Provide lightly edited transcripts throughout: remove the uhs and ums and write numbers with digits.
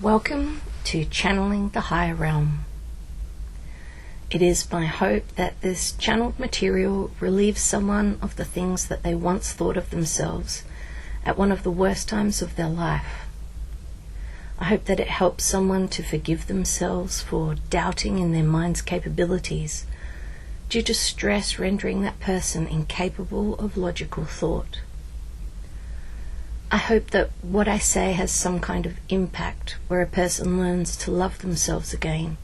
Welcome to Channeling the Higher Realm. It is my hope that this channeled material relieves someone of the things that they once thought of themselves at one of the worst times of their life. I hope that it helps someone to forgive themselves for doubting in their mind's capabilities due to stress rendering that person incapable of logical thought. I hope that what I say has some kind of impact where a person learns to love themselves again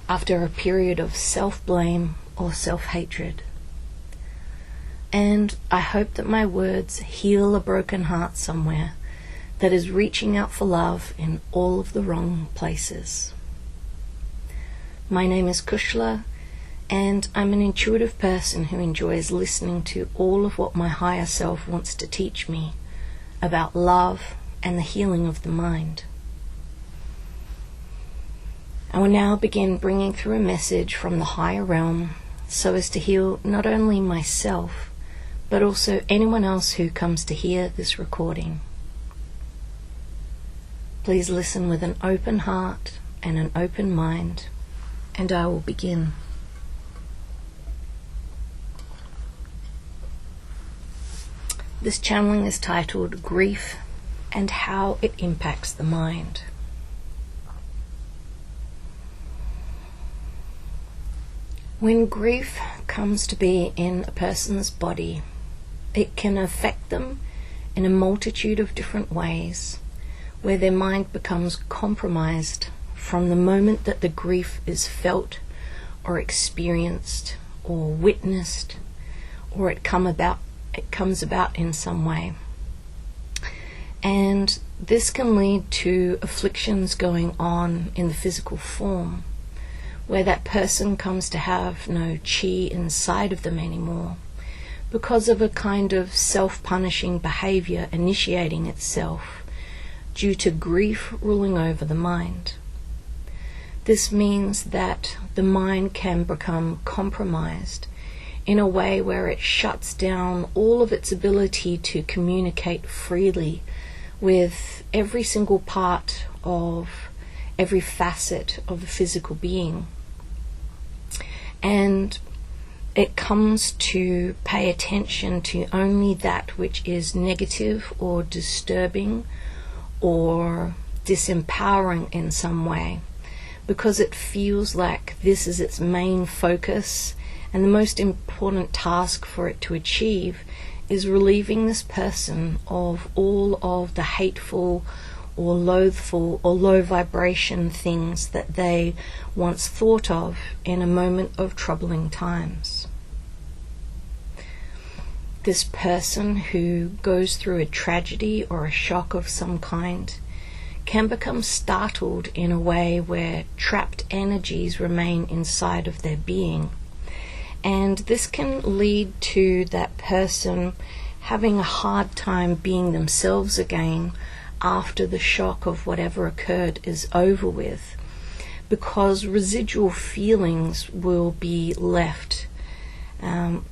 after a period of self-blame or self-hatred. And I hope that my words heal a broken heart somewhere that is reaching out for love in all of the wrong places. My name is Kushla, and I'm an intuitive person who enjoys listening to all of what my higher self wants to teach me about love and the healing of the mind. I will now begin bringing through a message from the higher realm so as to heal not only myself, but also anyone else who comes to hear this recording. Please listen with an open heart and an open mind, and I will begin. This channeling is titled Grief and How It Impacts the Mind. When grief comes to be in a person's body, it can affect them in a multitude of different ways, where their mind becomes compromised from the moment that the grief is felt or experienced or witnessed, or it comes about in some way. And this can lead to afflictions going on in the physical form, where that person comes to have no chi inside of them anymore because of a kind of self-punishing behavior initiating itself due to grief ruling over the mind. This means that the mind can become compromised in a way where it shuts down all of its ability to communicate freely with every single part of every facet of the physical being. And it comes to pay attention to only that which is negative or disturbing or disempowering in some way, because it feels like this is its main focus, and the most important task for it to achieve is relieving this person of all of the hateful or loathful or low vibration things that they once thought of in a moment of troubling times. This person who goes through a tragedy or a shock of some kind can become startled in a way where trapped energies remain inside of their being. And this can lead to that person having a hard time being themselves again after the shock of whatever occurred is over with, because residual feelings will be left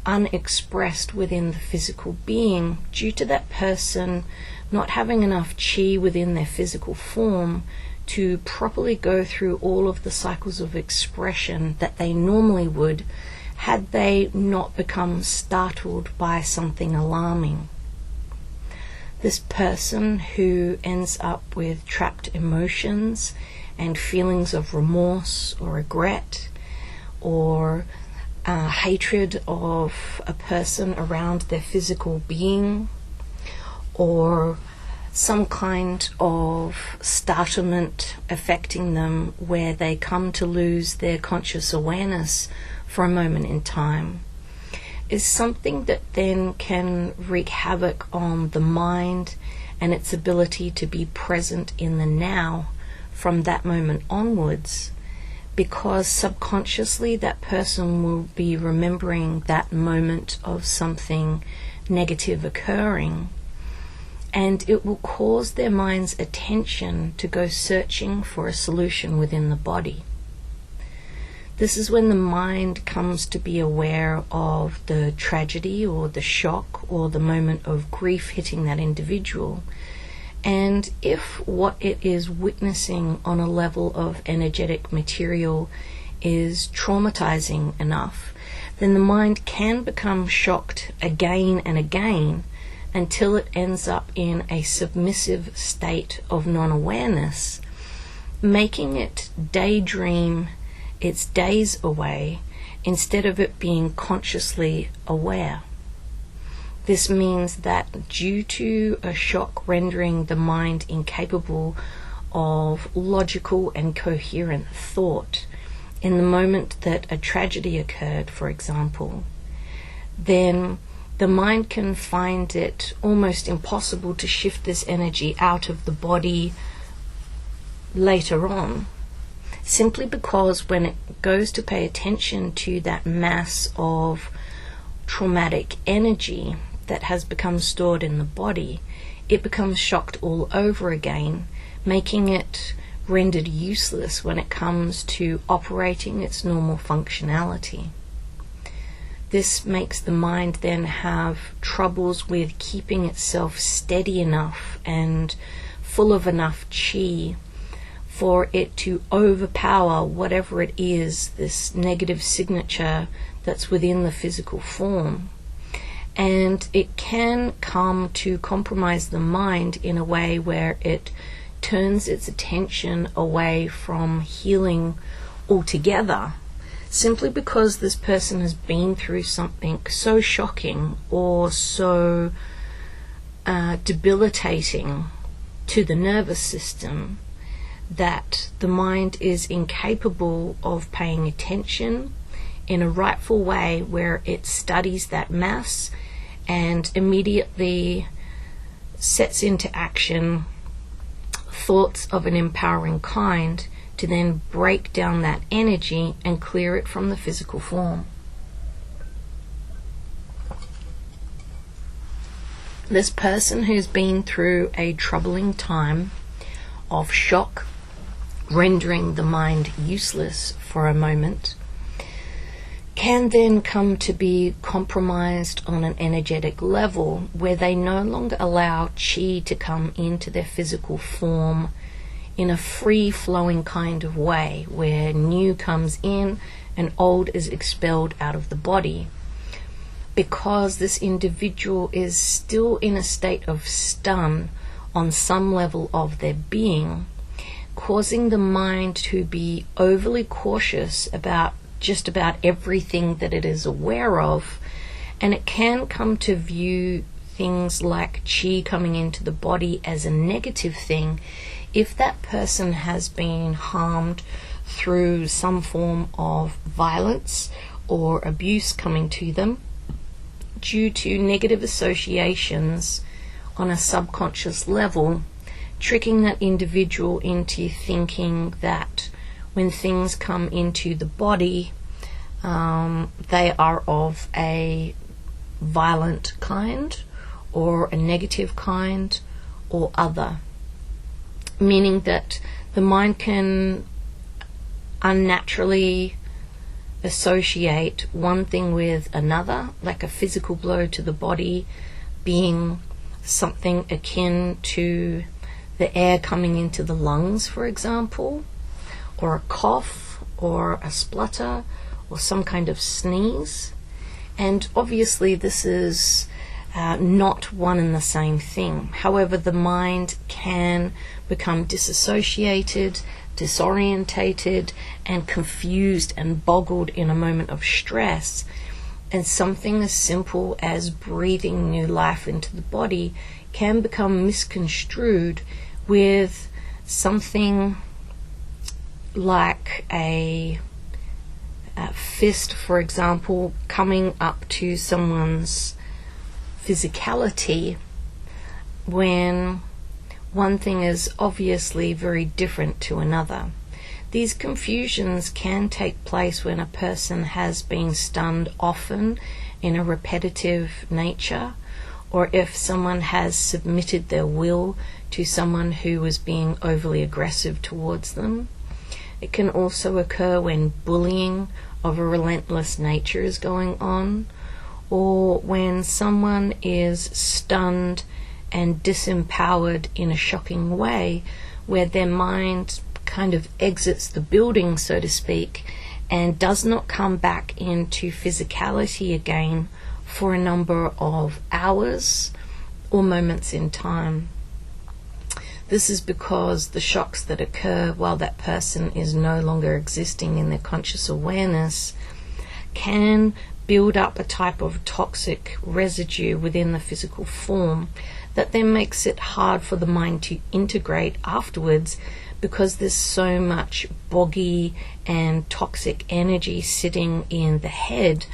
unexpressed within the physical being due to that person not having enough chi within their physical form to properly go through all of the cycles of expression that they normally would had they not become startled by something alarming. This person who ends up with trapped emotions and feelings of remorse or regret or hatred of a person around their physical being, or some kind of startlement affecting them where they come to lose their conscious awareness for a moment in time, is something that then can wreak havoc on the mind and its ability to be present in the now from that moment onwards, because subconsciously that person will be remembering that moment of something negative occurring, and it will cause their mind's attention to go searching for a solution within the body. This is when the mind comes to be aware of the tragedy or the shock or the moment of grief hitting that individual, And if what it is witnessing on a level of energetic material is traumatizing enough, then the mind can become shocked again and again until it ends up in a submissive state of non-awareness, making it daydream its days away instead of it being consciously aware. This means that due to a shock rendering the mind incapable of logical and coherent thought, in the moment that a tragedy occurred, for example, then the mind can find it almost impossible to shift this energy out of the body later on, simply because when it goes to pay attention to that mass of traumatic energy that has become stored in the body, it becomes shocked all over again, making it rendered useless when it comes to operating its normal functionality. This makes the mind then have troubles with keeping itself steady enough and full of enough chi for it to overpower whatever it is, this negative signature that's within the physical form. And it can come to compromise the mind in a way where it turns its attention away from healing altogether, simply because this person has been through something so shocking or so debilitating to the nervous system that the mind is incapable of paying attention in a rightful way, where it studies that mass and immediately sets into action thoughts of an empowering kind to then break down that energy and clear it from the physical form. This person who's been through a troubling time of shock, rendering the mind useless for a moment, can then come to be compromised on an energetic level where they no longer allow chi to come into their physical form in a free-flowing kind of way, where new comes in and old is expelled out of the body, because this individual is still in a state of stun on some level of their being, causing the mind to be overly cautious about just about everything that it is aware of, and it can come to view things like chi coming into the body as a negative thing if that person has been harmed through some form of violence or abuse coming to them due to negative associations on a subconscious level, tricking that individual into thinking that when things come into the body, they are of a violent kind or a negative kind or other, meaning that the mind can unnaturally associate one thing with another, like a physical blow to the body being something akin to the air coming into the lungs, for example, or a cough or a splutter or some kind of sneeze. And obviously this is not one and the same thing. However, the mind can become disassociated, disorientated, and confused and boggled in a moment of stress, and something as simple as breathing new life into the body can become misconstrued with something like a fist, for example, coming up to someone's physicality, when one thing is obviously very different to another. These confusions can take place when a person has been stunned often in a repetitive nature, or if someone has submitted their will to someone who was being overly aggressive towards them. It can also occur when bullying of a relentless nature is going on, or when someone is stunned and disempowered in a shocking way, where their mind kind of exits the building, so to speak, and does not come back into physicality again for a number of hours or moments in time. This is because the shocks that occur while that person is no longer existing in their conscious awareness can build up a type of toxic residue within the physical form that then makes it hard for the mind to integrate afterwards, because there's so much boggy and toxic energy sitting in the head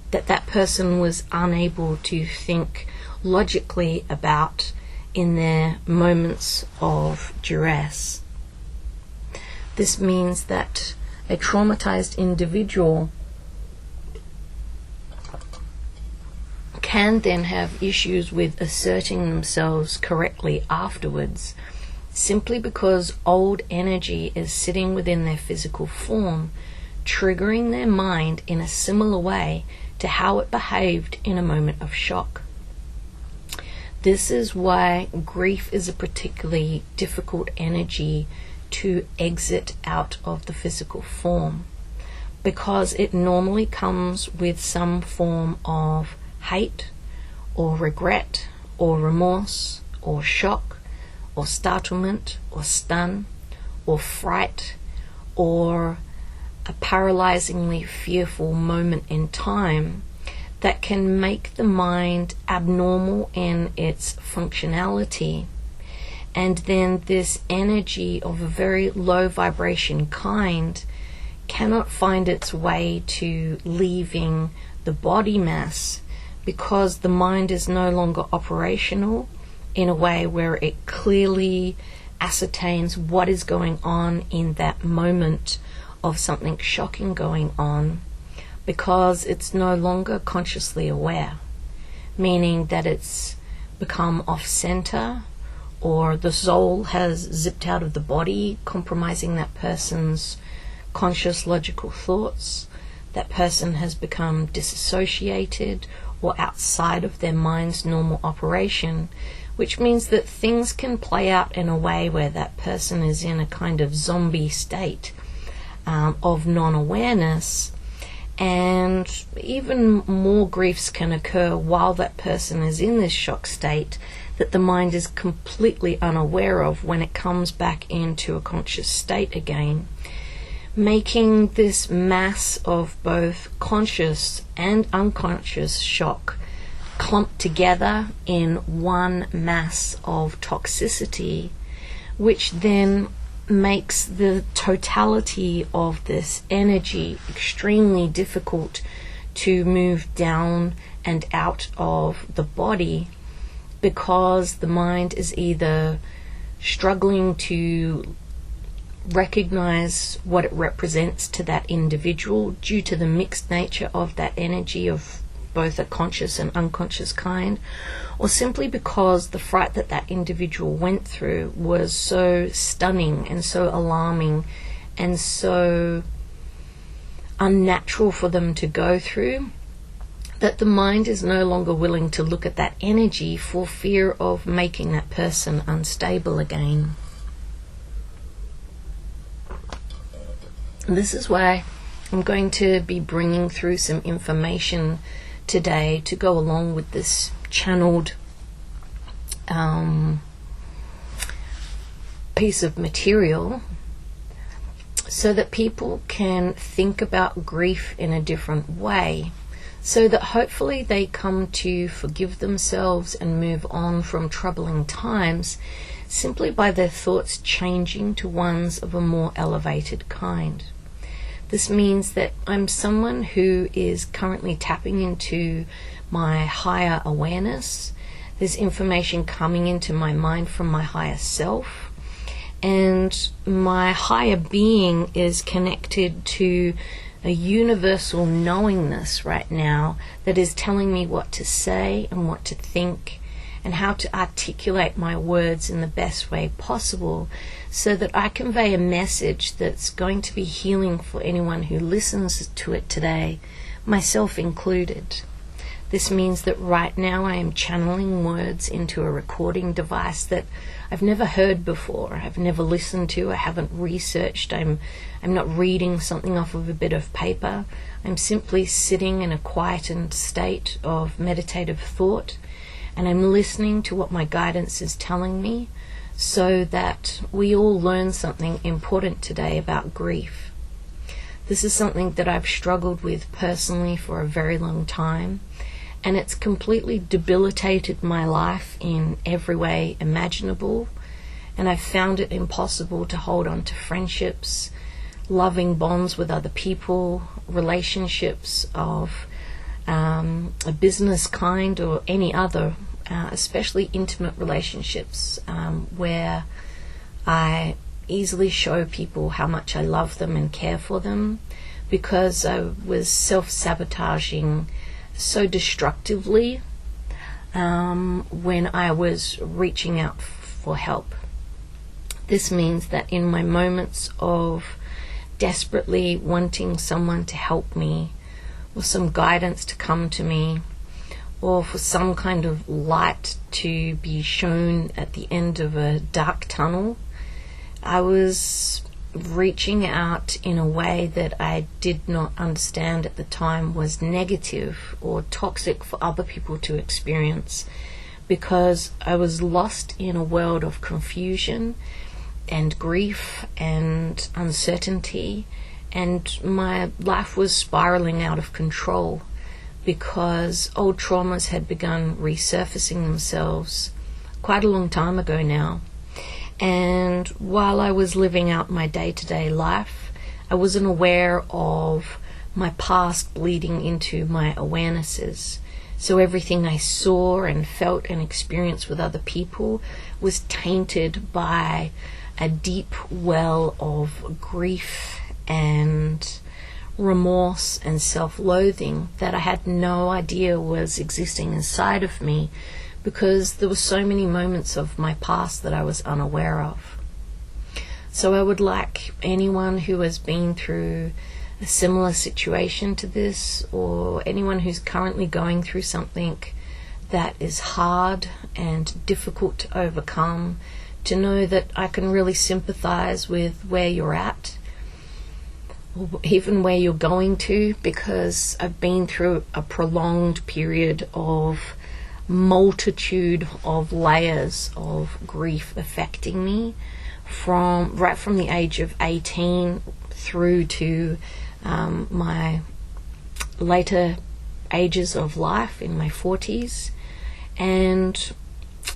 that person was unable to think logically about in their moments of duress. This means that a traumatized individual can then have issues with asserting themselves correctly afterwards, simply because old energy is sitting within their physical form, triggering their mind in a similar way to how it behaved in a moment of shock. This is why grief is a particularly difficult energy to exit out of the physical form, because it normally comes with some form of hate or regret or remorse or shock or startlement or stun or fright or a paralyzingly fearful moment in time that can make the mind abnormal in its functionality. And then this energy of a very low vibration kind cannot find its way to leaving the body mass, because the mind is no longer operational in a way where it clearly ascertains what is going on in that moment of something shocking going on, because it's no longer consciously aware, meaning that it's become off-center, or the soul has zipped out of the body, compromising that person's conscious logical thoughts. That person has become disassociated or outside of their mind's normal operation, which means that things can play out in a way where that person is in a kind of zombie state of non-awareness, and even more griefs can occur while that person is in this shock state that the mind is completely unaware of when it comes back into a conscious state again, making this mass of both conscious and unconscious shock clumped together in one mass of toxicity, which then makes the totality of this energy extremely difficult to move down and out of the body, because the mind is either struggling to recognize what it represents to that individual due to the mixed nature of that energy of both a conscious and unconscious kind, or simply because the fright that that individual went through was so stunning and so alarming and so unnatural for them to go through, that the mind is no longer willing to look at that energy for fear of making that person unstable again. And this is why I'm going to be bringing through some information today to go along with this channeled piece of material, so that people can think about grief in a different way, so that hopefully they come to forgive themselves and move on from troubling times simply by their thoughts changing to ones of a more elevated kind. This means that I'm someone who is currently tapping into my higher awareness. There's information coming into my mind from my higher self, and my higher being is connected to a universal knowingness right now that is telling me what to say and what to think and how to articulate my words in the best way possible, so that I convey a message that's going to be healing for anyone who listens to it today, myself included. This means that right now I am channeling words into a recording device that I've never heard before, I've never listened to, I haven't researched, I'm not reading something off of a bit of paper. I'm simply sitting in a quietened state of meditative thought, and I'm listening to what my guidance is telling me, so that we all learn something important today about grief. This is something that I've struggled with personally for a very long time, and it's completely debilitated my life in every way imaginable, and I've found it impossible to hold on to friendships, loving bonds with other people, relationships of a business kind or any other, especially intimate relationships, where I easily show people how much I love them and care for them, because I was self-sabotaging so destructively when I was reaching out for help. This means that in my moments of desperately wanting someone to help me, or some guidance to come to me, or for some kind of light to be shown at the end of a dark tunnel, I was reaching out in a way that I did not understand at the time was negative or toxic for other people to experience, because I was lost in a world of confusion and grief and uncertainty, and my life was spiraling out of control because old traumas had begun resurfacing themselves quite a long time ago now. And while I was living out my day-to-day life, I wasn't aware of my past bleeding into my awarenesses. So everything I saw and felt and experienced with other people was tainted by a deep well of grief and remorse and self-loathing that I had no idea was existing inside of me, because there were so many moments of my past that I was unaware of. So I would like anyone who has been through a similar situation to this, or anyone who's currently going through something that is hard and difficult to overcome, to know that I can really sympathize with where you're at, or even where you're going to, because I've been through a prolonged period of multitude of layers of grief affecting me, from the age of 18 through to my later ages of life in my 40s, and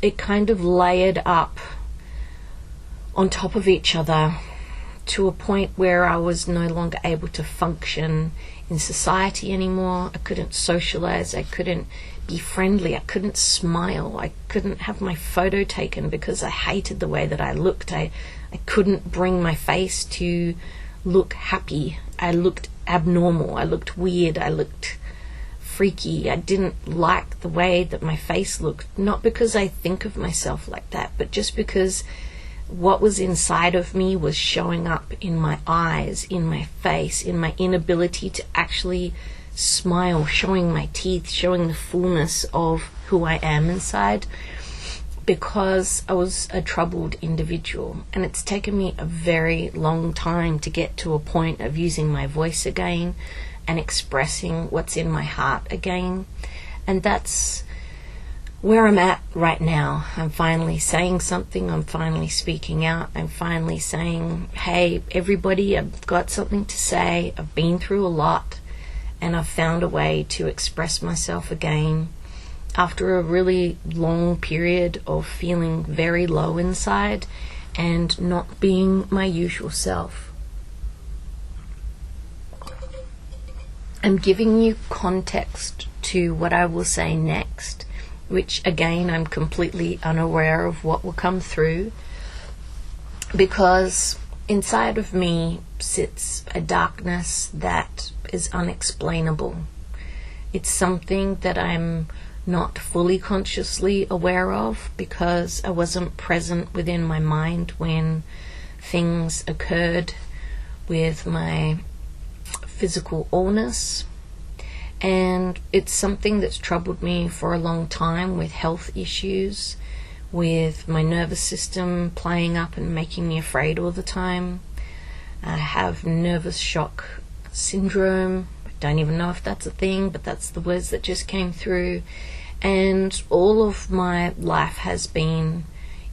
it kind of layered up on top of each other to a point where I was no longer able to function in society anymore. I couldn't socialize, I couldn't be friendly, I couldn't smile, I couldn't have my photo taken because I hated the way that I looked. I couldn't bring my face to look happy. I looked abnormal, I looked weird, I looked freaky. I didn't like the way that my face looked, not because I think of myself like that, but just because what was inside of me was showing up in my eyes, in my face, in my inability to actually smile, showing my teeth, showing the fullness of who I am inside, because I was a troubled individual. And it's taken me a very long time to get to a point of using my voice again and expressing what's in my heart again. And that's where I'm at right now. I'm finally saying something, I'm finally speaking out, I'm finally saying, hey everybody, I've got something to say, I've been through a lot, and I've found a way to express myself again after a really long period of feeling very low inside and not being my usual self. I'm giving you context to what I will say next, which again I'm completely unaware of what will come through, because inside of me sits a darkness that is unexplainable. It's something that I'm not fully consciously aware of, because I wasn't present within my mind when things occurred with my physical illness. And it's something that's troubled me for a long time, with health issues, with my nervous system playing up and making me afraid all the time. I have nervous shock syndrome. I don't even know if that's a thing, but that's the words that just came through. And all of my life has been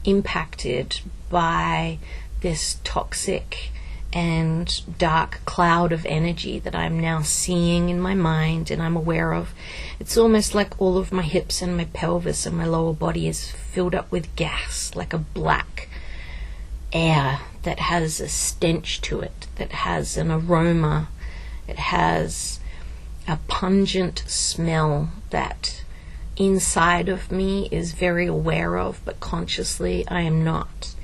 impacted by this toxic and dark cloud of energy that I'm now seeing in my mind and I'm aware of. It's almost like all of my hips and my pelvis and my lower body is filled up with gas, like a black air that has a stench to it, that has an aroma, it has a pungent smell that inside of me is very aware of, but consciously I am not.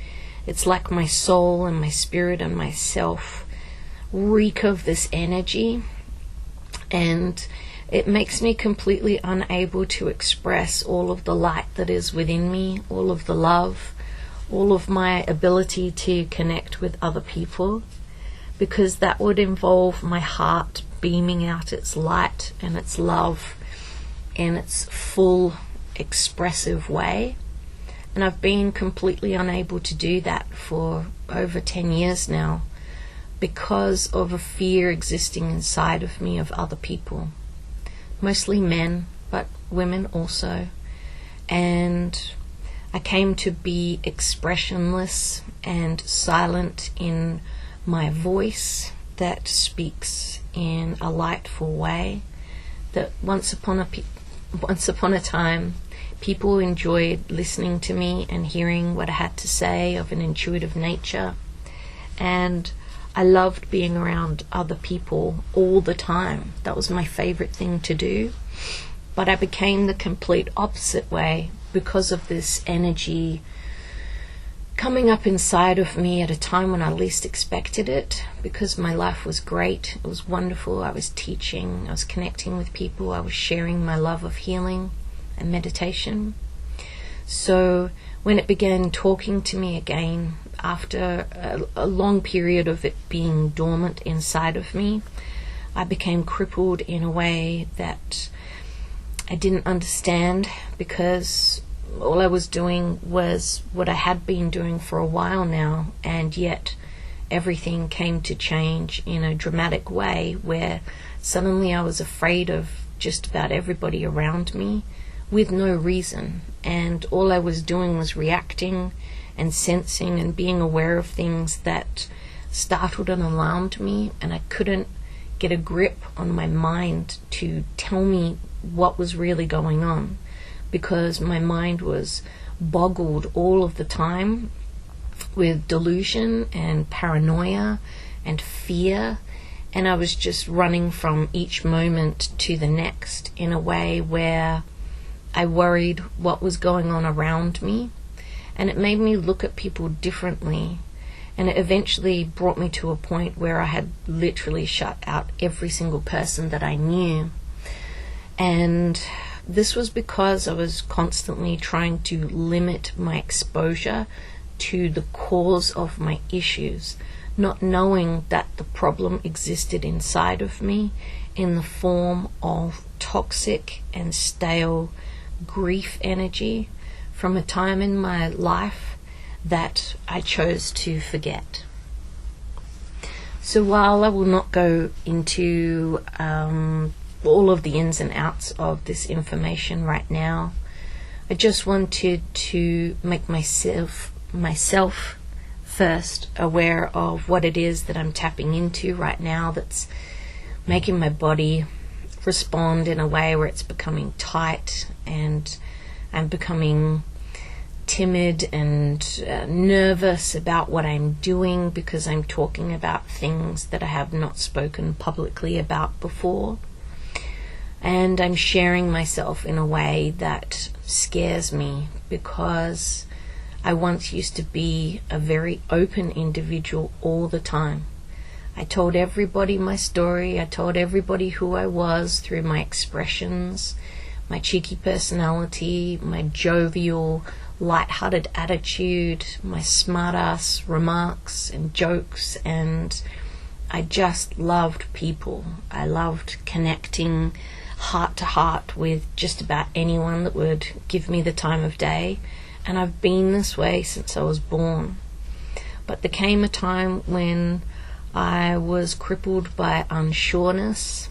It's like my soul and my spirit and myself reek of this energy, and it makes me completely unable to express all of the light that is within me, all of the love, all of my ability to connect with other people, because that would involve my heart beaming out its light and its love in its full expressive way. And I've been completely unable to do that for over 10 years now, because of a fear existing inside of me of other people, mostly men, but women also. And I came to be expressionless and silent in my voice that speaks in a lightful way. That once upon a time, people enjoyed listening to me and hearing what I had to say of an intuitive nature. And I loved being around other people all the time. That was my favorite thing to do. But I became the complete opposite way because of this energy coming up inside of me at a time when I least expected it, because my life was great. It was wonderful. I was teaching, I was connecting with people, I was sharing my love of healing and meditation. So when it began talking to me again, after a long period of it being dormant inside of me, I became crippled in a way that I didn't understand, because all I was doing was what I had been doing for a while now, and yet everything came to change in a dramatic way, where suddenly I was afraid of just about everybody around me with no reason, and all I was doing was reacting and sensing and being aware of things that startled and alarmed me, and I couldn't get a grip on my mind to tell me what was really going on, because my mind was boggled all of the time with delusion and paranoia and fear, and I was just running from each moment to the next in a way where I worried what was going on around me, and it made me look at people differently, and it eventually brought me to a point where I had literally shut out every single person that I knew. And this was because I was constantly trying to limit my exposure to the cause of my issues, not knowing that the problem existed inside of me in the form of toxic and stale grief energy from a time in my life that I chose to forget. So while I will not go into all of the ins and outs of this information right now, I just wanted to make myself first aware of what it is that I'm tapping into right now that's making my body respond in a way where it's becoming tight, and I'm becoming timid and nervous about what I'm doing, because I'm talking about things that I have not spoken publicly about before. And I'm sharing myself in a way that scares me, because I once used to be a very open individual all the time. I told everybody my story. I told everybody who I was through my expressions, my cheeky personality, my jovial, light-hearted attitude, my smart-ass remarks and jokes, and I just loved people. I loved connecting heart to heart with just about anyone that would give me the time of day, and I've been this way since I was born. But there came a time when I was crippled by unsureness,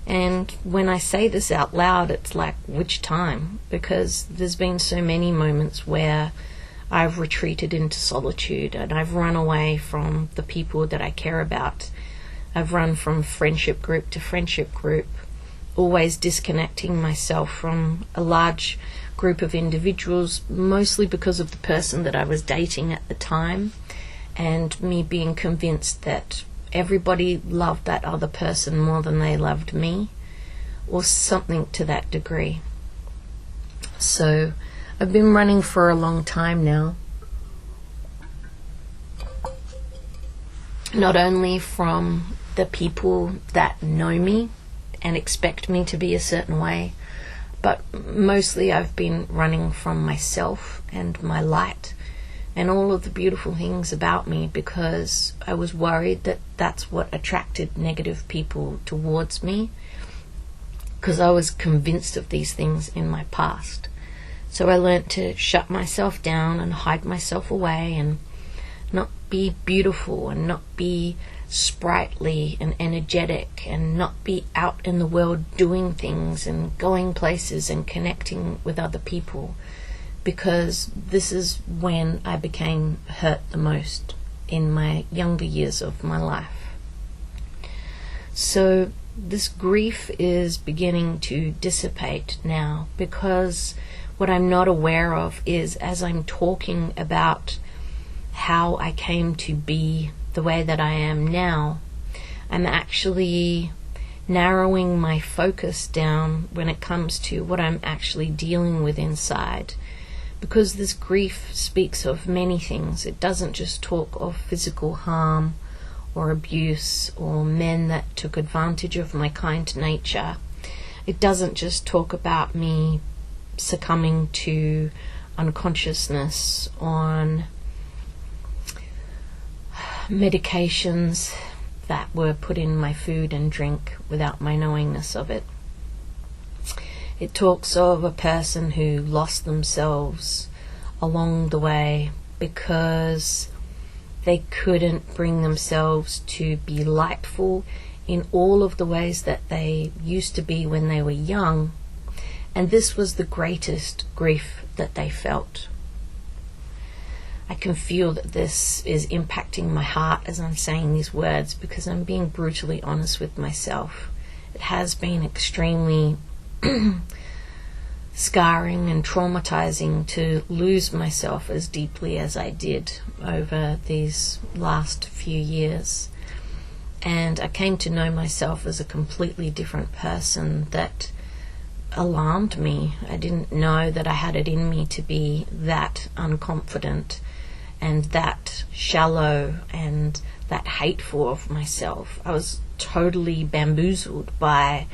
and when I say this out loud, it's like, which time? Because there's been so many moments where I've retreated into solitude, and I've run away from the people that I care about. I've run from friendship group to friendship group, always disconnecting myself from a large group of individuals, mostly because of the person that I was dating at the time, and me being convinced that everybody loved that other person more than they loved me, or something to that degree. So I've been running for a long time now, not only from the people that know me and expect me to be a certain way, but mostly I've been running from myself and my light and all of the beautiful things about me, because I was worried that that's what attracted negative people towards me, because I was convinced of these things in my past. So I learnt to shut myself down and hide myself away and not be beautiful and not be sprightly and energetic and not be out in the world doing things and going places and connecting with other people, because this is when I became hurt the most, in my younger years of my life. So this grief is beginning to dissipate now, because what I'm not aware of is, as I'm talking about how I came to be the way that I am now, I'm actually narrowing my focus down when it comes to what I'm actually dealing with inside, because this grief speaks of many things. It doesn't just talk of physical harm or abuse or men that took advantage of my kind nature. It doesn't just talk about me succumbing to unconsciousness on medications that were put in my food and drink without my knowingness of it. It talks of a person who lost themselves along the way because they couldn't bring themselves to be lightful in all of the ways that they used to be when they were young, and this was the greatest grief that they felt. I can feel that this is impacting my heart as I'm saying these words, because I'm being brutally honest with myself. It has been extremely scarring and traumatizing to lose myself as deeply as I did over these last few years. And I came to know myself as a completely different person that alarmed me. I didn't know that I had it in me to be that unconfident and that shallow and that hateful of myself. I was totally bamboozled by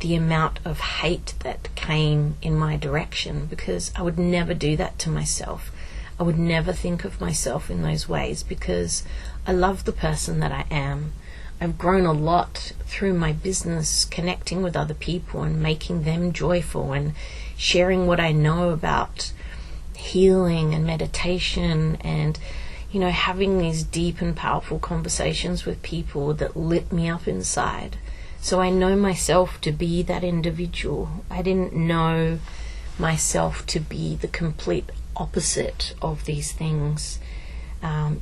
the amount of hate that came in my direction, because I would never do that to myself. I would never think of myself in those ways, because I love the person that I am. I've grown a lot through my business, connecting with other people and making them joyful and sharing what I know about healing and meditation, and having these deep and powerful conversations with people that lit me up inside. So I know myself to be that individual. I didn't know myself to be the complete opposite of these things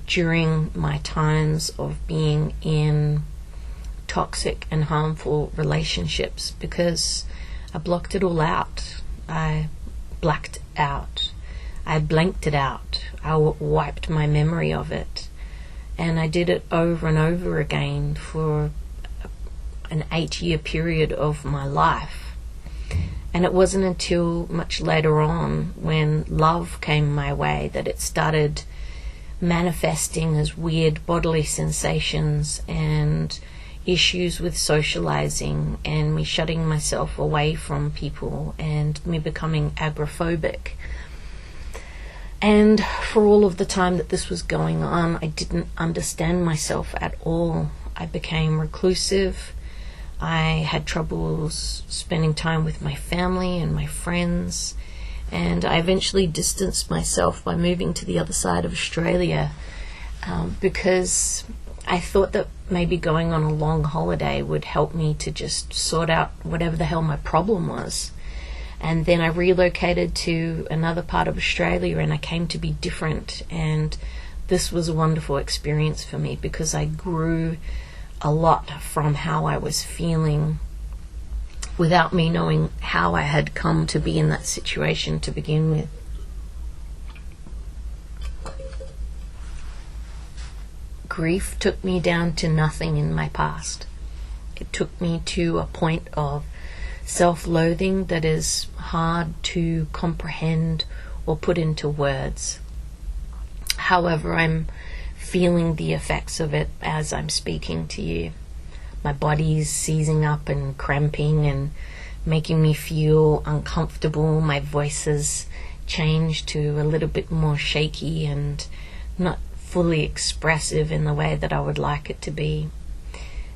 during my times of being in toxic and harmful relationships, because I blocked it all out. I blacked out. I blanked it out. I wiped my memory of it. And I did it over and over again for an 8-year period of my life. And it wasn't until much later on, when love came my way, that it started manifesting as weird bodily sensations and issues with socializing, and me shutting myself away from people, and me becoming agoraphobic. And for all of the time that this was going on, I didn't understand myself at all. I became reclusive. I had troubles spending time with my family and my friends, and I eventually distanced myself by moving to the other side of Australia, because I thought that maybe going on a long holiday would help me to just sort out whatever the hell my problem was. And then I relocated to another part of Australia, and I came to be different, and this was a wonderful experience for me because I grew a lot from how I was feeling without me knowing how I had come to be in that situation to begin with. Grief took me down to nothing in my past. It took me to a point of self-loathing that is hard to comprehend or put into words. However, I'm feeling the effects of it as I'm speaking to you. My body's seizing up and cramping and making me feel uncomfortable. My voice has changed to a little bit more shaky and not fully expressive in the way that I would like it to be.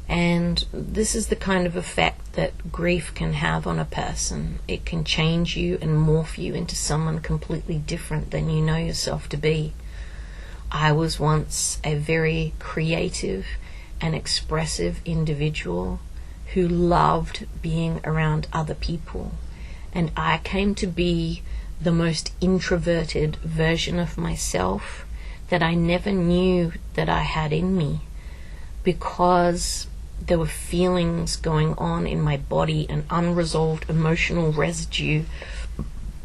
And this is the kind of effect that grief can have on a person. It can change you and morph you into someone completely different than you know yourself to be. I was once a very creative and expressive individual who loved being around other people, and I came to be the most introverted version of myself that I never knew that I had in me, because there were feelings going on in my body, an unresolved emotional residue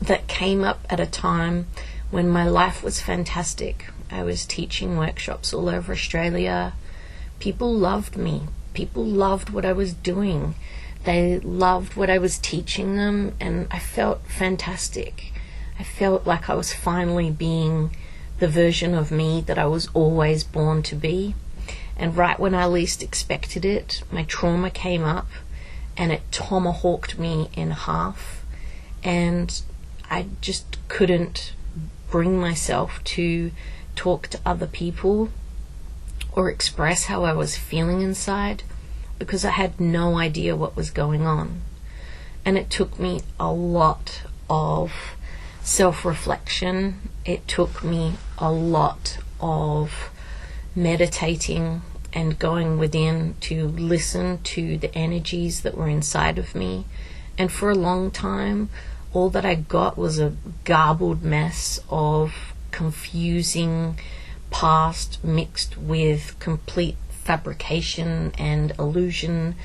that came up at a time when my life was fantastic. I was teaching workshops all over Australia. People loved me. People loved what I was doing. They loved what I was teaching them, and I felt fantastic. I felt like I was finally being the version of me that I was always born to be. And right when I least expected it, my trauma came up and it tomahawked me in half, and I just couldn't bring myself to talk to other people or express how I was feeling inside, because I had no idea what was going on. And it took me a lot of self-reflection. It took me a lot of meditating and going within to listen to the energies that were inside of me. And for a long time, all that I got was a garbled mess of confusing past mixed with complete fabrication and illusion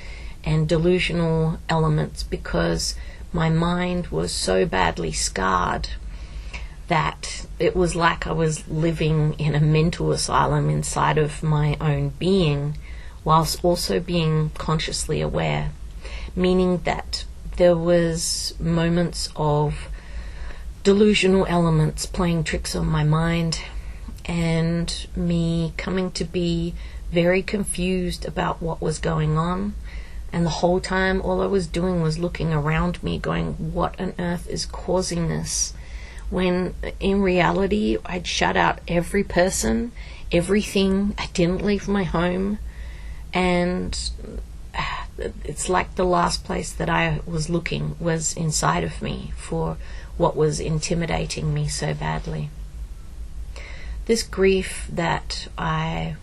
and delusional elements, because my mind was so badly scarred that it was like I was living in a mental asylum inside of my own being, whilst also being consciously aware, meaning that there was moments of delusional elements playing tricks on my mind, and me coming to be very confused about what was going on. And the whole time all I was doing was looking around me going, what on earth is causing this? When in reality I'd shut out every person, everything. I didn't leave my home, and it's like the last place that I was looking was inside of me for what was intimidating me so badly. This grief that I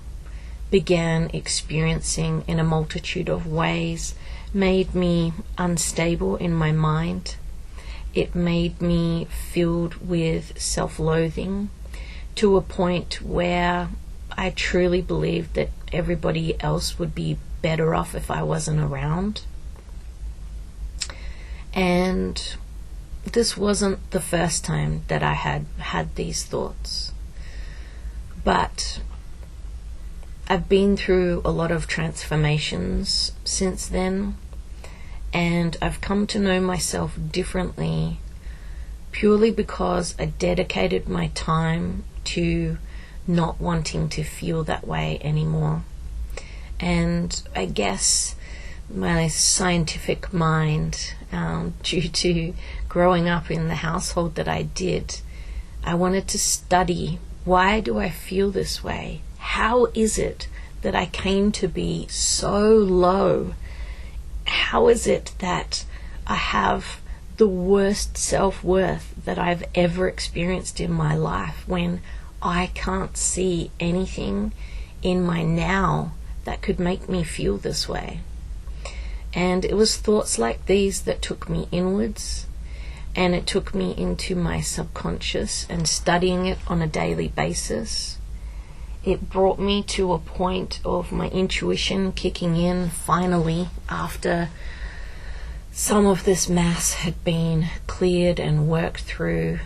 began experiencing in a multitude of ways made me unstable in my mind. It made me filled with self-loathing to a point where I truly believed that everybody else would be better off if I wasn't around. And this wasn't the first time that I had these thoughts. But I've been through a lot of transformations since then, and I've come to know myself differently purely because I dedicated my time to not wanting to feel that way anymore. And I guess my scientific mind, due to growing up in the household that I did, I wanted to study, why do I feel this way? How is it that I came to be so low how is it that I have the worst self-worth that I've ever experienced in my life when I can't see anything in my now that could make me feel this way? And it was thoughts like these that took me inwards, and it took me into my subconscious and studying it on a daily basis. It brought me to a point of my intuition kicking in finally, after some of this mass had been cleared and worked through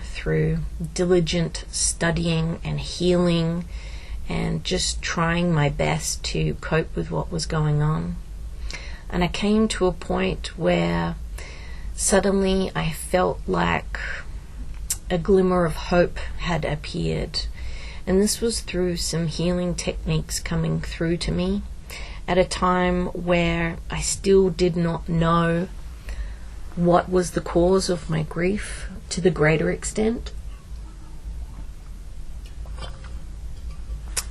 diligent studying and healing and just trying my best to cope with what was going on. And I came to a point where suddenly I felt like a glimmer of hope had appeared. And this was through some healing techniques coming through to me at a time where I still did not know what was the cause of my grief to the greater extent.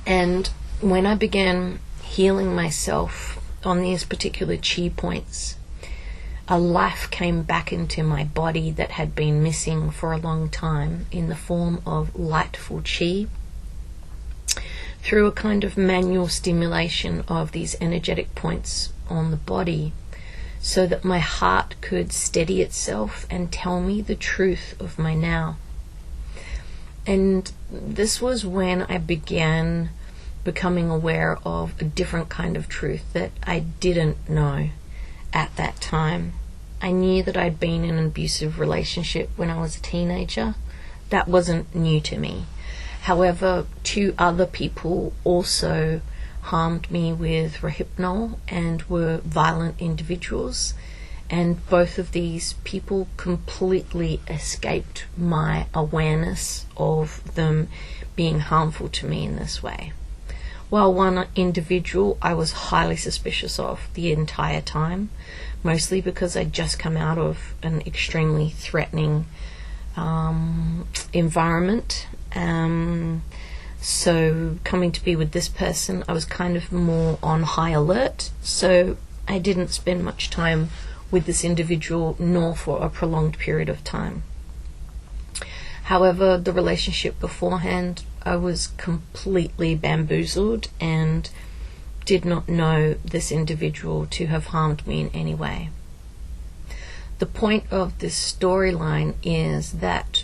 And when I began healing myself on these particular chi points, a life came back into my body that had been missing for a long time in the form of lightful chi, through a kind of manual stimulation of these energetic points on the body, so that my heart could steady itself and tell me the truth of my now. And this was when I began becoming aware of a different kind of truth that I didn't know at that time. I knew that I'd been in an abusive relationship when I was a teenager. That wasn't new to me. However, 2 other people also harmed me with Rohypnol and were violent individuals, and both of these people completely escaped my awareness of them being harmful to me in this way. While one individual I was highly suspicious of the entire time, mostly because I'd just come out of an extremely threatening environment. So coming to be with this person, I was kind of more on high alert, so I didn't spend much time with this individual, nor for a prolonged period of time. However, the relationship beforehand, I was completely bamboozled and did not know this individual to have harmed me in any way. The point of this storyline is that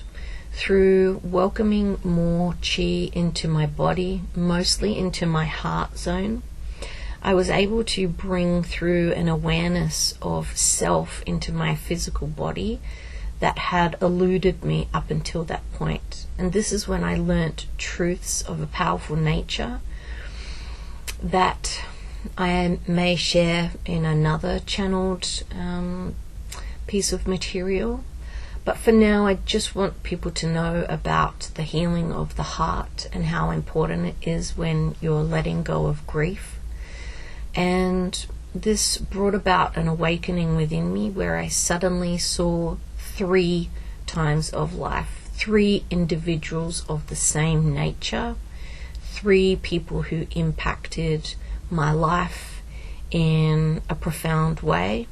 through welcoming more chi into my body, mostly into my heart zone, I was able to bring through an awareness of self into my physical body that had eluded me up until that point. And this is when I learnt truths of a powerful nature that I may share in another channeled piece of material. But for now, I just want people to know about the healing of the heart and how important it is when you're letting go of grief. And this brought about an awakening within me where I suddenly saw 3 times of life, 3 individuals of the same nature, 3 people who impacted my life in a profound way,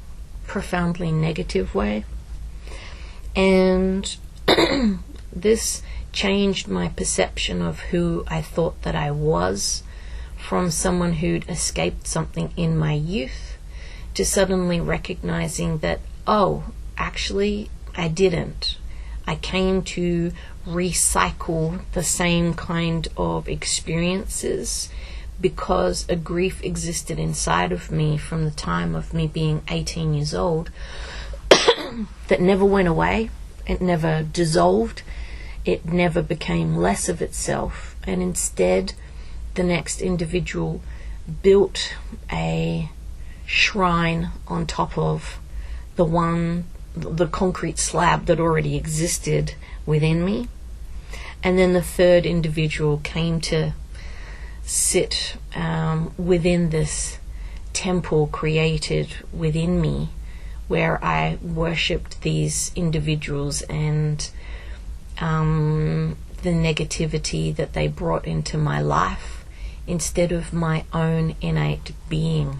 profoundly negative way. And this changed my perception of who I thought that I was, from someone who'd escaped something in my youth to suddenly recognizing that, oh, actually, I didn't. I came to recycle the same kind of experiences because a grief existed inside of me from the time of me being 18 years old that never went away, it never dissolved, it never became less of itself, and instead the next individual built a shrine on top of the concrete slab that already existed within me. And then the third individual came to sit within this temple created within me, where I worshipped these individuals and the negativity that they brought into my life instead of my own innate being.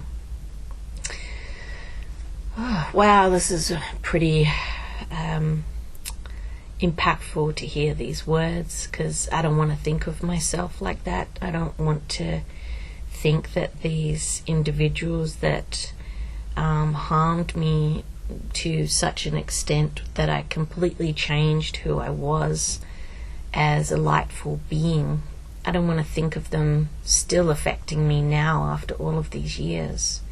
Oh, wow, this is pretty impactful to hear these words, because I don't want to think of myself like that. I don't want to think that these individuals that harmed me to such an extent that I completely changed who I was as a lightful being. I don't want to think of them still affecting me now after all of these years.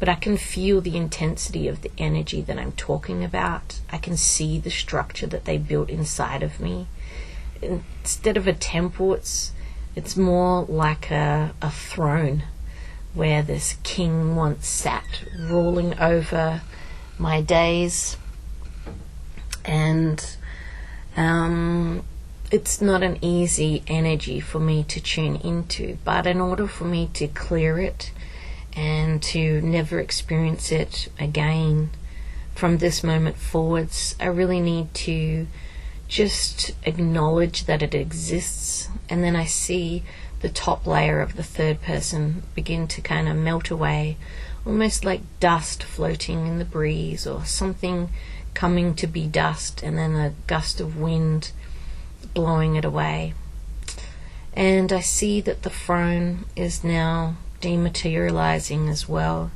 But I can feel the intensity of the energy that I'm talking about. I can see the structure that they built inside of me. Instead of a temple, it's more like a throne where this king once sat ruling over my days. And it's not an easy energy for me to tune into. But in order for me to clear it, and to never experience it again from this moment forwards, I really need to just acknowledge that it exists. And then I see the top layer of the third person begin to kind of melt away, almost like dust floating in the breeze, or something coming to be dust and then a gust of wind blowing it away. And I see that the throne is now dematerializing as well,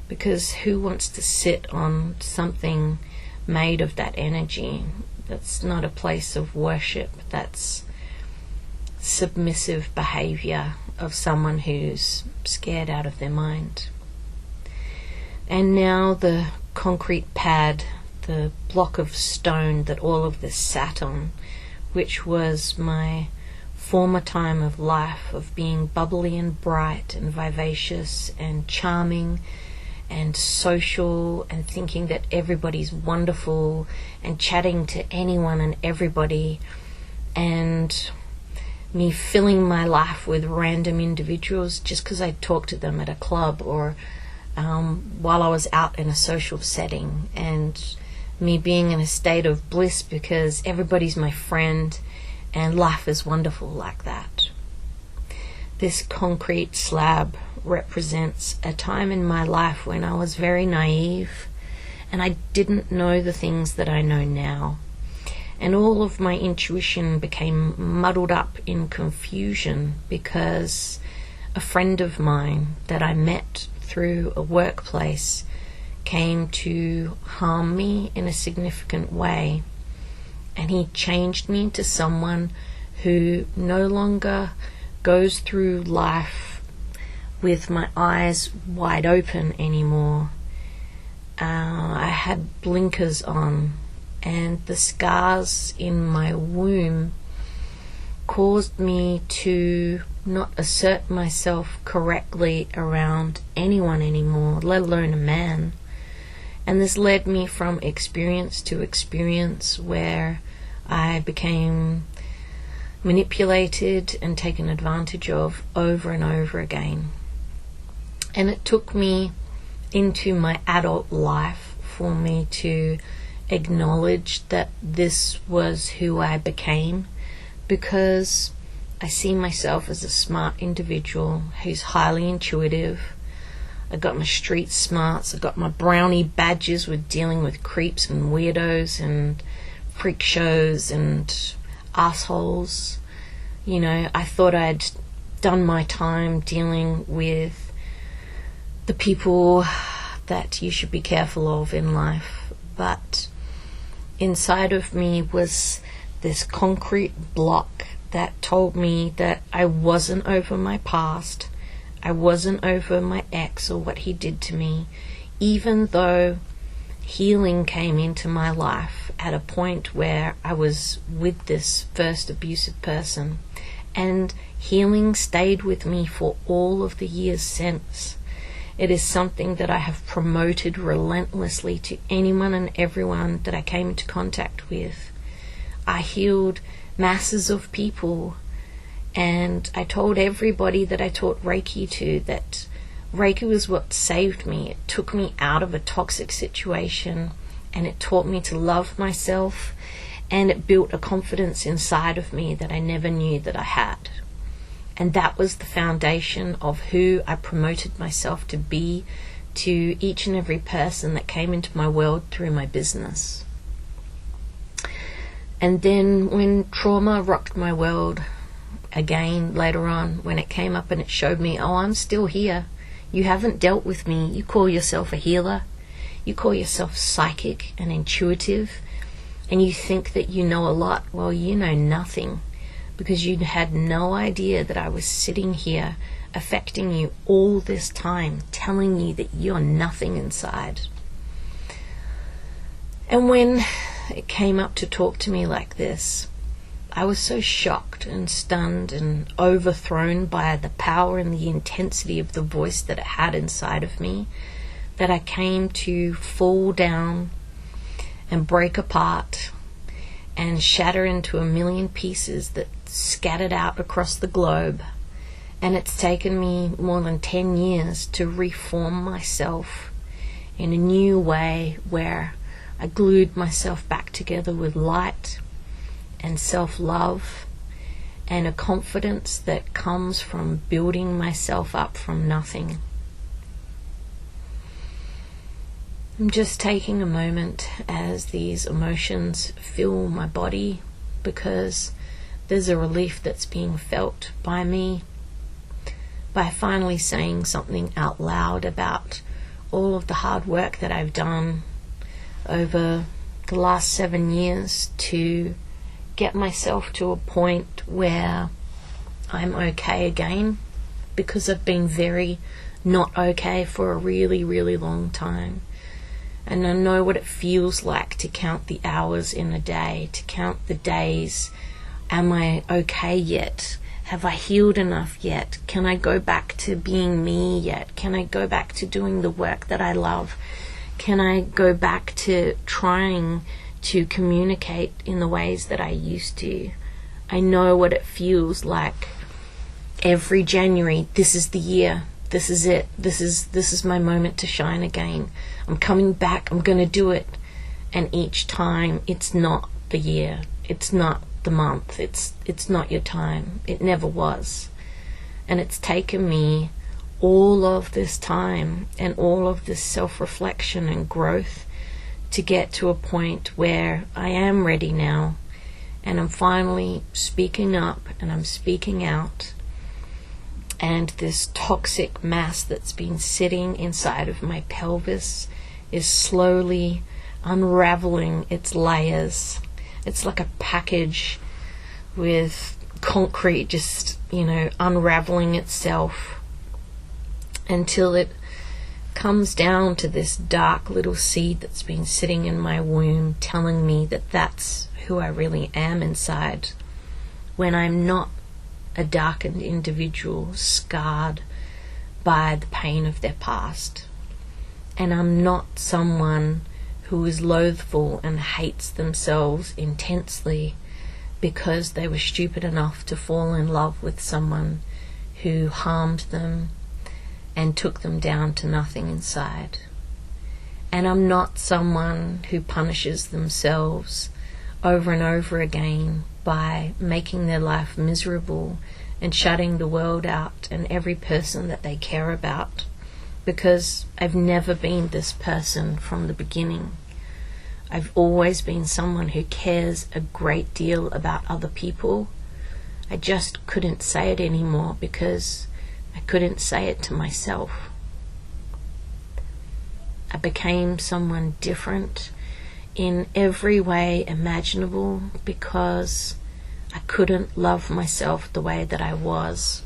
because who wants to sit on something made of that energy? That's not a place of worship. That's submissive behavior of someone who's scared out of their mind. And now the concrete pad, the block of stone that all of this sat on, which was my former time of life of being bubbly and bright and vivacious and charming and social and thinking that everybody's wonderful and chatting to anyone and everybody, and me filling my life with random individuals just because I talked to them at a club or while I was out in a social setting, and me being in a state of bliss because everybody's my friend and life is wonderful like that. This concrete slab represents a time in my life when I was very naive and I didn't know the things that I know now. And all of my intuition became muddled up in confusion because a friend of mine that I met through a workplace came to harm me in a significant way. And he changed me into someone who no longer goes through life with my eyes wide open anymore. I had blinkers on, and the scars in my womb caused me to not assert myself correctly around anyone anymore, let alone a man. And this led me from experience to experience where I became manipulated and taken advantage of over and over again. And it took me into my adult life for me to acknowledge that this was who I became, because I see myself as a smart individual who's highly intuitive. I got my street smarts, I got my brownie badges with dealing with creeps and weirdos and freak shows and assholes. You know, I thought I'd done my time dealing with the people that you should be careful of in life. But inside of me was this concrete block that told me that I wasn't over my past. I wasn't over my ex or what he did to me, even though healing came into my life at a point where I was with this first abusive person, and healing stayed with me for all of the years since. It is something that I have promoted relentlessly to anyone and everyone that I came into contact with. I healed masses of people, and I told everybody that I taught Reiki to that Reiki was what saved me. It took me out of a toxic situation, and it taught me to love myself, and it built a confidence inside of me that I never knew that I had. And that was the foundation of who I promoted myself to be to each and every person that came into my world through my business. And then when trauma rocked my world again later on, when it came up and it showed me, oh, I'm still here. You haven't dealt with me. You call yourself a healer. You call yourself psychic and intuitive. And you think that you know a lot. Well, you know nothing, because you had no idea that I was sitting here affecting you all this time, telling you that you're nothing inside. And when it came up to talk to me like this, I was so shocked and stunned and overthrown by the power and the intensity of the voice that it had inside of me, that I came to fall down and break apart and shatter into a million pieces that scattered out across the globe. And it's taken me more than 10 years to reform myself in a new way, where I glued myself back together with light and self-love and a confidence that comes from building myself up from nothing. I'm just taking a moment as these emotions fill my body, because there's a relief that's being felt by me by finally saying something out loud about all of the hard work that I've done over the last 7 years to get myself to a point where I'm okay again, because I've been very not okay for a really, really long time. And I know what it feels like to count the hours in a day, to count the days. Am I okay yet? Have I healed enough yet? Can I go back to being me yet? Can I go back to doing the work that I love? Can I go back to trying to communicate in the ways that I used to? I know what it feels like every January. This is the year. This is it. This is my moment to shine again. I'm coming back. I'm going to do it. And each time, it's not the year. It's not the month. It's not your time. It never was. And it's taken me all of this time and all of this self-reflection and growth to get to a point where I am ready now, and I'm finally speaking up and I'm speaking out, and this toxic mass that's been sitting inside of my pelvis is slowly unraveling its layers. It's like a package with concrete just, unraveling itself until it comes down to this dark little seed that's been sitting in my womb, telling me that that's who I really am inside, when I'm not a darkened individual scarred by the pain of their past. And I'm not someone who is loathful and hates themselves intensely because they were stupid enough to fall in love with someone who harmed them and took them down to nothing inside. And I'm not someone who punishes themselves over and over again by making their life miserable and shutting the world out and every person that they care about, because I've never been this person from the beginning. I've always been someone who cares a great deal about other people. I just couldn't say it anymore because I couldn't say it to myself. I became someone different in every way imaginable because I couldn't love myself the way that I was.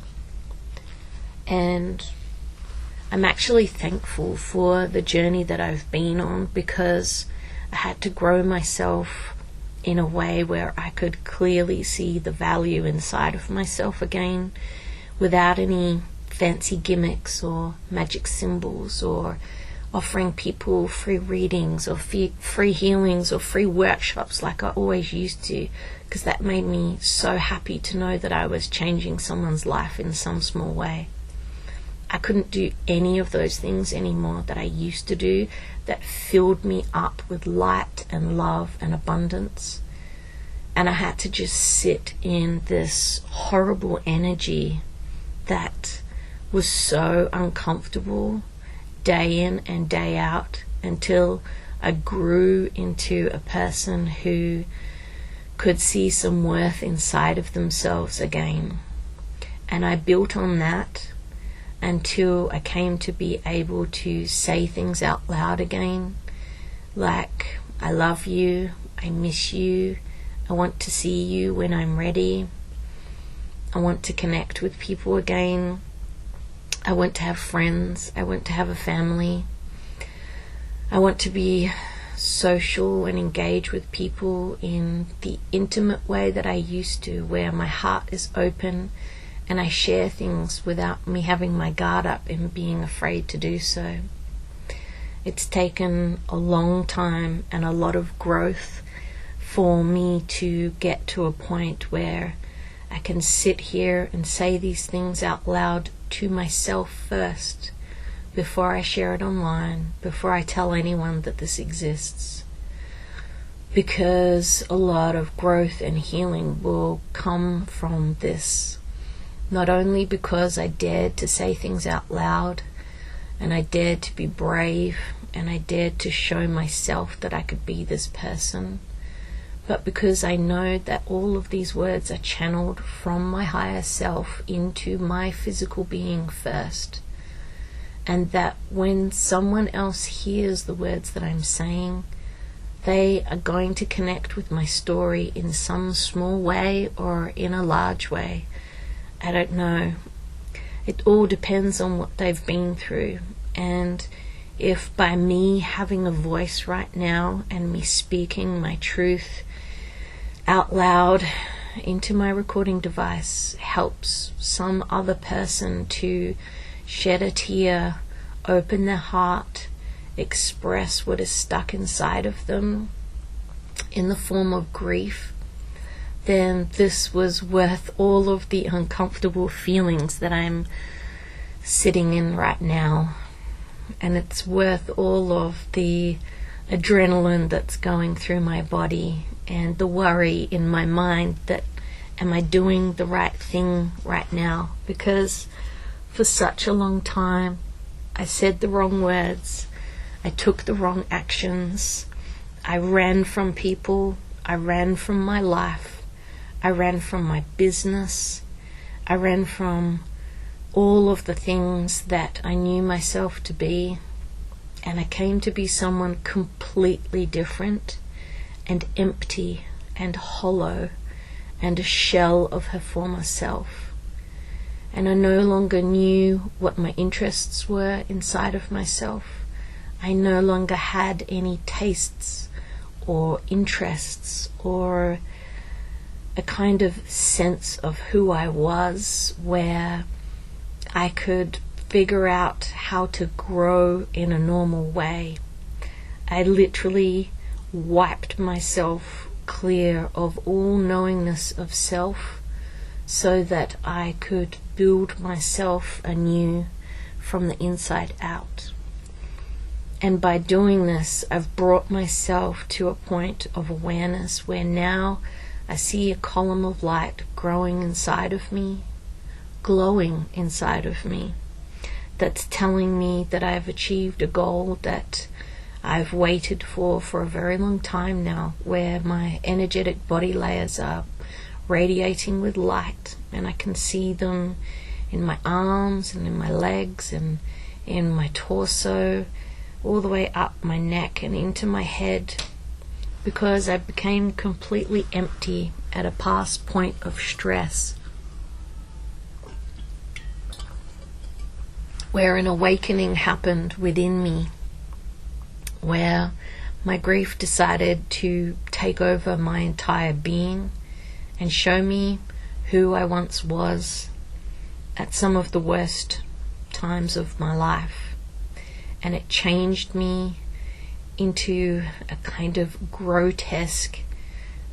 And I'm actually thankful for the journey that I've been on, because I had to grow myself in a way where I could clearly see the value inside of myself again, without any fancy gimmicks or magic symbols or offering people free readings or free healings or free workshops like I always used to, because that made me so happy to know that I was changing someone's life in some small way. I couldn't do any of those things anymore that I used to do that filled me up with light and love and abundance. And I had to just sit in this horrible energy that was so uncomfortable day in and day out until I grew into a person who could see some worth inside of themselves again. And I built on that until I came to be able to say things out loud again, like, I love you, I miss you, I want to see you when I'm ready, I want to connect with people again, I want to have friends, I want to have a family, I want to be social and engage with people in the intimate way that I used to, where my heart is open and I share things without me having my guard up and being afraid to do so. It's taken a long time and a lot of growth for me to get to a point where I can sit here and say these things out loud to myself first, before I share it online, before I tell anyone that this exists. Because a lot of growth and healing will come from this. Not only because I dared to say things out loud, and I dared to be brave, and I dared to show myself that I could be this person, but because I know that all of these words are channeled from my higher self into my physical being first. And that when someone else hears the words that I'm saying, they are going to connect with my story in some small way or in a large way. I don't know. It all depends on what they've been through. And if by me having a voice right now and me speaking my truth out loud into my recording device helps some other person to shed a tear, open their heart, express what is stuck inside of them in the form of grief, then this was worth all of the uncomfortable feelings that I'm sitting in right now. And it's worth all of the adrenaline that's going through my body and the worry in my mind that, am I doing the right thing right now? Because for such a long time, I said the wrong words, I took the wrong actions, I ran from people, I ran from my life, I ran from my business, I ran from all of the things that I knew myself to be, and I came to be someone completely different and empty and hollow and a shell of her former self. And I no longer knew what my interests were inside of myself. I no longer had any tastes or interests or a kind of sense of who I was where I could figure out how to grow in a normal way. I literally wiped myself clear of all knowingness of self so that I could build myself anew from the inside out. And by doing this, I've brought myself to a point of awareness where now I see a column of light growing inside of me, glowing inside of me, that's telling me that I've achieved a goal that I've waited for a very long time now, where my energetic body layers are radiating with light, and I can see them in my arms and in my legs and in my torso, all the way up my neck and into my head, because I became completely empty at a past point of stress, where an awakening happened within me, where my grief decided to take over my entire being and show me who I once was at some of the worst times of my life. And it changed me into a kind of grotesque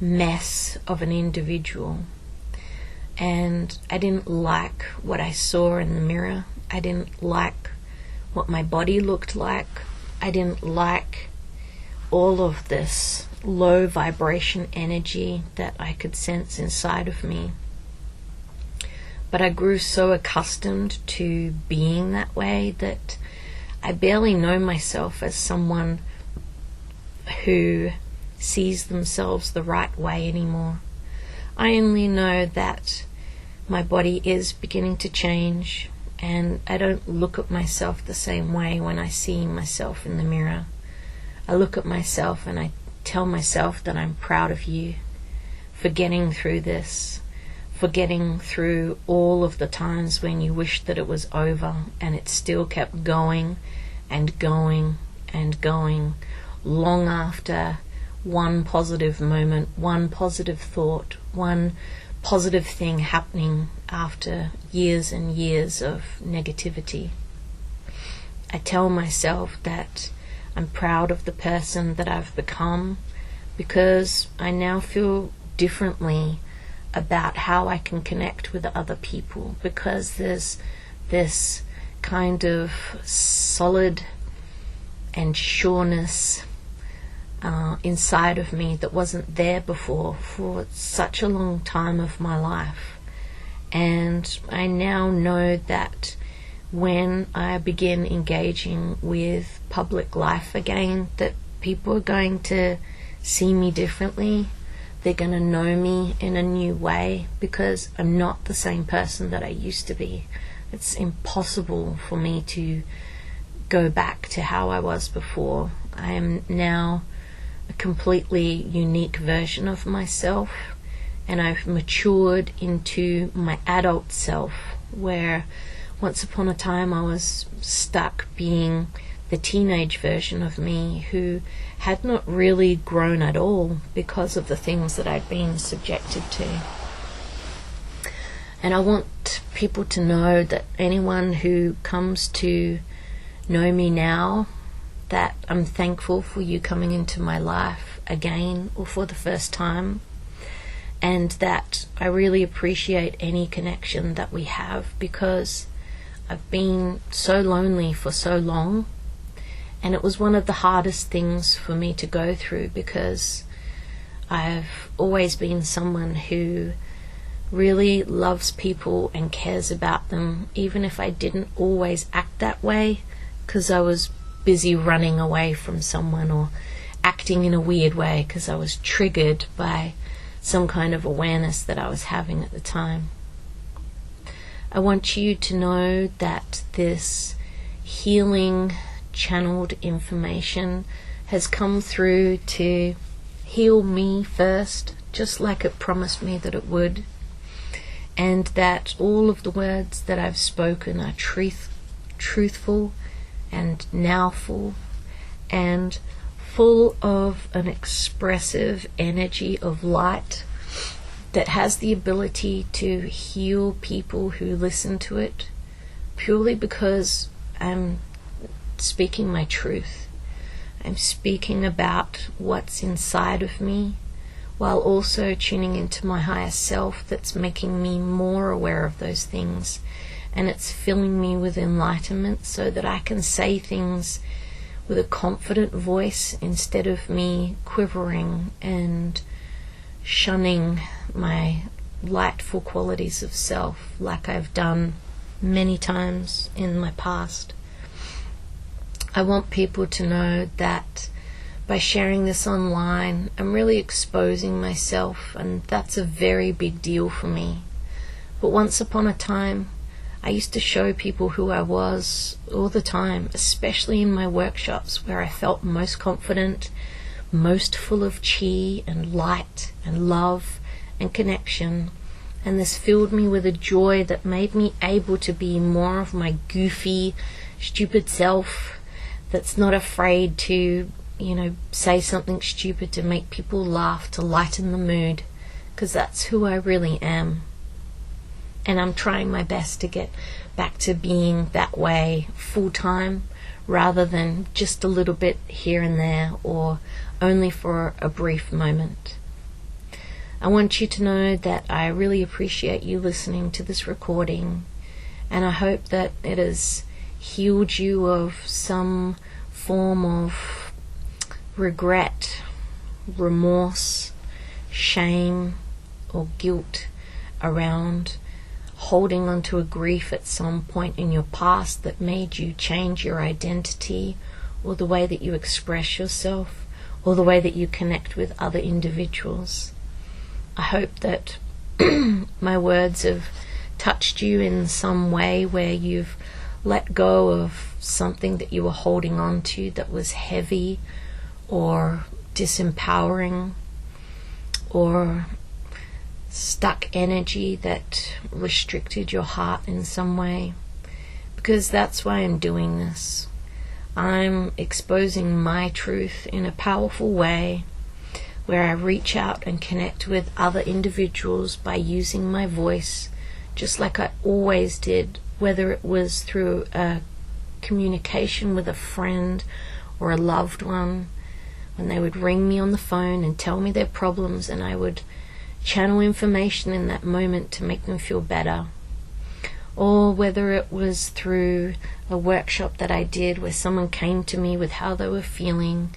mess of an individual. And I didn't like what I saw in the mirror. I didn't like what my body looked like. I didn't like all of this low vibration energy that I could sense inside of me. But I grew so accustomed to being that way that I barely know myself as someone who sees themselves the right way anymore. I only know that my body is beginning to change, and I don't look at myself the same way when I see myself in the mirror. I look at myself and I tell myself that I'm proud of you for getting through this, for getting through all of the times when you wished that it was over and it still kept going and going and going, long after one positive moment, one positive thought, one positive thing happening after years and years of negativity. I tell myself that I'm proud of the person that I've become, because I now feel differently about how I can connect with other people, because there's this kind of solid and sureness inside of me that wasn't there before for such a long time of my life. And I now know that when I begin engaging with public life again, that people are going to see me differently. They're going to know me in a new way, because I'm not the same person that I used to be. It's impossible for me to go back to how I was before. I am now a completely unique version of myself, and I've matured into my adult self, where once upon a time I was stuck being the teenage version of me who had not really grown at all because of the things that I'd been subjected to. And I want people to know that anyone who comes to know me now, that I'm thankful for you coming into my life again or for the first time, and that I really appreciate any connection that we have, because I've been so lonely for so long, and it was one of the hardest things for me to go through, because I've always been someone who really loves people and cares about them, even if I didn't always act that way, because I was busy running away from someone or acting in a weird way because I was triggered by some kind of awareness that I was having at the time. I want you to know that this healing channeled information has come through to heal me first, just like it promised me that it would, and that all of the words that I've spoken are truthful and nowful and full of an expressive energy of light that has the ability to heal people who listen to it, purely because I'm speaking my truth. I'm speaking about what's inside of me, while also tuning into my higher self that's making me more aware of those things, and it's filling me with enlightenment so that I can say things with a confident voice instead of me quivering and shunning my lightful qualities of self like I've done many times in my past. I want people to know that by sharing this online, I'm really exposing myself, and that's a very big deal for me. But once upon a time, I used to show people who I was all the time, especially in my workshops where I felt most confident, most full of chi and light and love and connection. And this filled me with a joy that made me able to be more of my goofy, stupid self that's not afraid to, say something stupid to make people laugh, to lighten the mood, because that's who I really am. And I'm trying my best to get back to being that way full time, rather than just a little bit here and there, or only for a brief moment. I want you to know that I really appreciate you listening to this recording, and I hope that it has healed you of some form of regret, remorse, shame, or guilt around holding on to a grief at some point in your past that made you change your identity, or the way that you express yourself, or the way that you connect with other individuals. I hope that my words have touched you in some way where you've let go of something that you were holding on to that was heavy or disempowering, or stuck energy that restricted your heart in some way. Because that's why I'm doing this. I'm exposing my truth in a powerful way, where I reach out and connect with other individuals by using my voice, just like I always did, whether it was through a communication with a friend or a loved one, when they would ring me on the phone and tell me their problems, and I would channel information in that moment to make them feel better. Or whether it was through a workshop that I did where someone came to me with how they were feeling,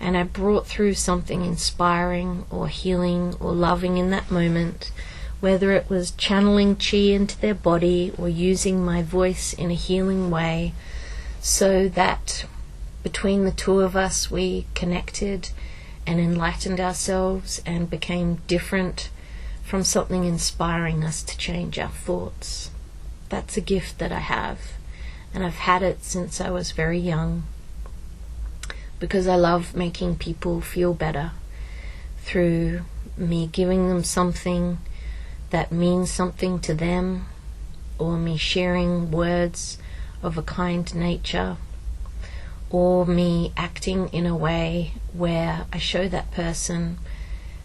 and I brought through something inspiring or healing or loving in that moment, whether it was channeling chi into their body or using my voice in a healing way, so that between the two of us we connected and enlightened ourselves and became different from something inspiring us to change our thoughts. That's a gift that I have, and I've had it since I was very young, because I love making people feel better through me giving them something that means something to them, or me sharing words of a kind nature, or me acting in a way where I show that person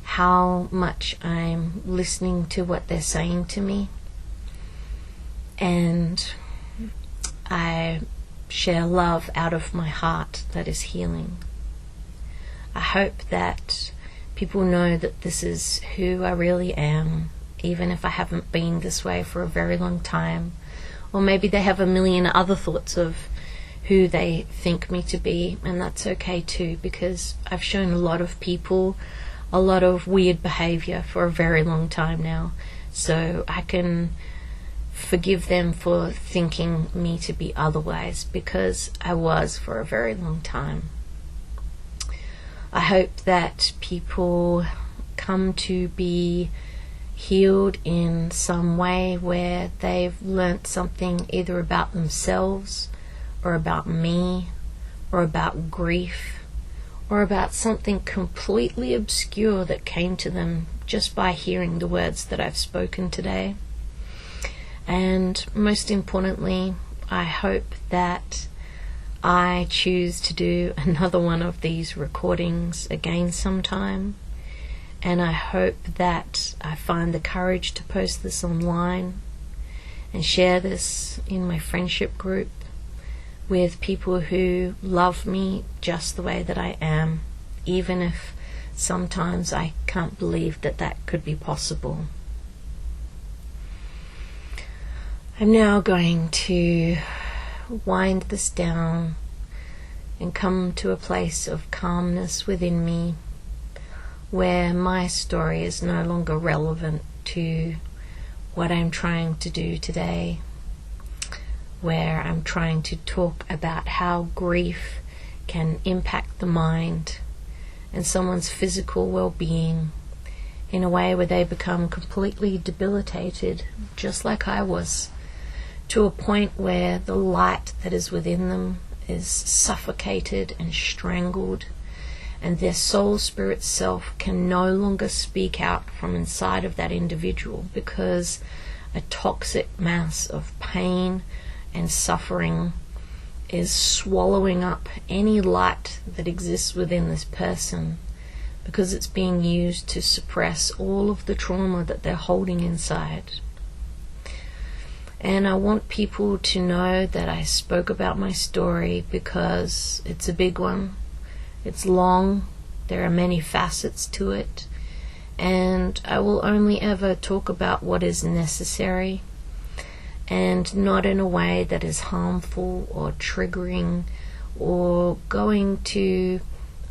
how much I'm listening to what they're saying to me, and I share love out of my heart that is healing. I hope that people know that this is who I really am, even if I haven't been this way for a very long time, or maybe they have a million other thoughts of who they think me to be, and that's okay too, because I've shown a lot of people a lot of weird behavior for a very long time now, so I can forgive them for thinking me to be otherwise, because I was for a very long time. I hope that people come to be healed in some way where they've learnt something either about themselves or about me or about grief or about something completely obscure that came to them just by hearing the words that I've spoken today. And most importantly, I hope that I choose to do another one of these recordings again sometime, and I hope that I find the courage to post this online and share this in my friendship group with people who love me just the way that I am, even if sometimes I can't believe that that could be possible. I'm now going to wind this down and come to a place of calmness within me, where my story is no longer relevant to what I'm trying to do today, where I'm trying to talk about how grief can impact the mind and someone's physical well-being in a way where they become completely debilitated, just like I was, to a point where the light that is within them is suffocated and strangled, and their soul spirit self can no longer speak out from inside of that individual, because a toxic mass of pain and suffering is swallowing up any light that exists within this person, because it's being used to suppress all of the trauma that they're holding inside. And I want people to know that I spoke about my story because it's a big one. It's long. There are many facets to it. And I will only ever talk about what is necessary, and not in a way that is harmful or triggering or going to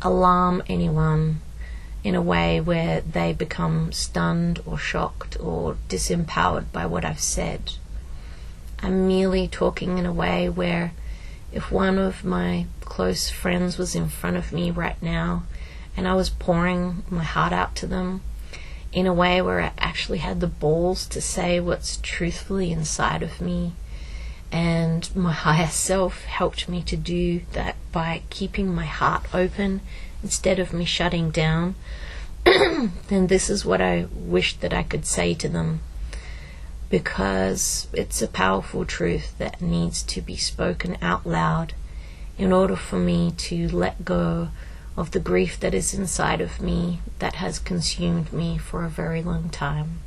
alarm anyone in a way where they become stunned or shocked or disempowered by what I've said. I'm merely talking in a way where if one of my close friends was in front of me right now and I was pouring my heart out to them in a way where I actually had the balls to say what's truthfully inside of me, and my higher self helped me to do that by keeping my heart open instead of me shutting down, then this is what I wish that I could say to them, because it's a powerful truth that needs to be spoken out loud in order for me to let go of the grief that is inside of me that has consumed me for a very long time.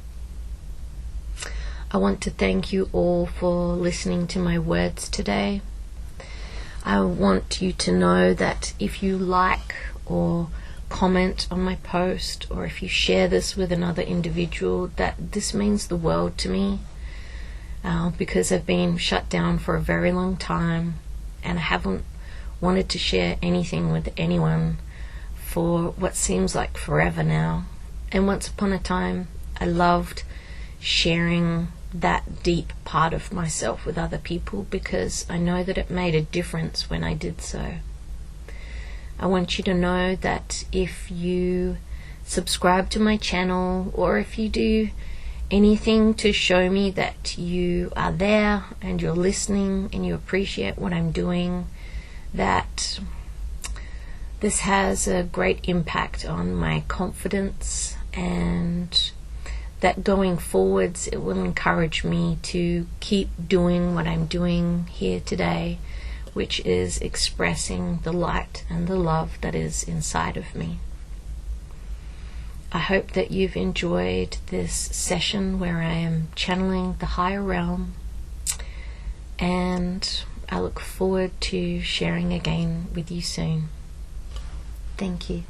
I want to thank you all for listening to my words today. I want you to know that if you like or comment on my post, or if you share this with another individual, that this means the world to me, because I've been shut down for a very long time and I haven't wanted to share anything with anyone for what seems like forever now. And once upon a time I loved sharing that deep part of myself with other people because I know that it made a difference when I did so. I want you to know that if you subscribe to my channel, or if you do anything to show me that you are there and you're listening and you appreciate what I'm doing, that this has a great impact on my confidence, and that going forwards it will encourage me to keep doing what I'm doing here today, which is expressing the light and the love that is inside of me. I hope that you've enjoyed this session where I am channeling the higher realm, and I look forward to sharing again with you soon. Thank you.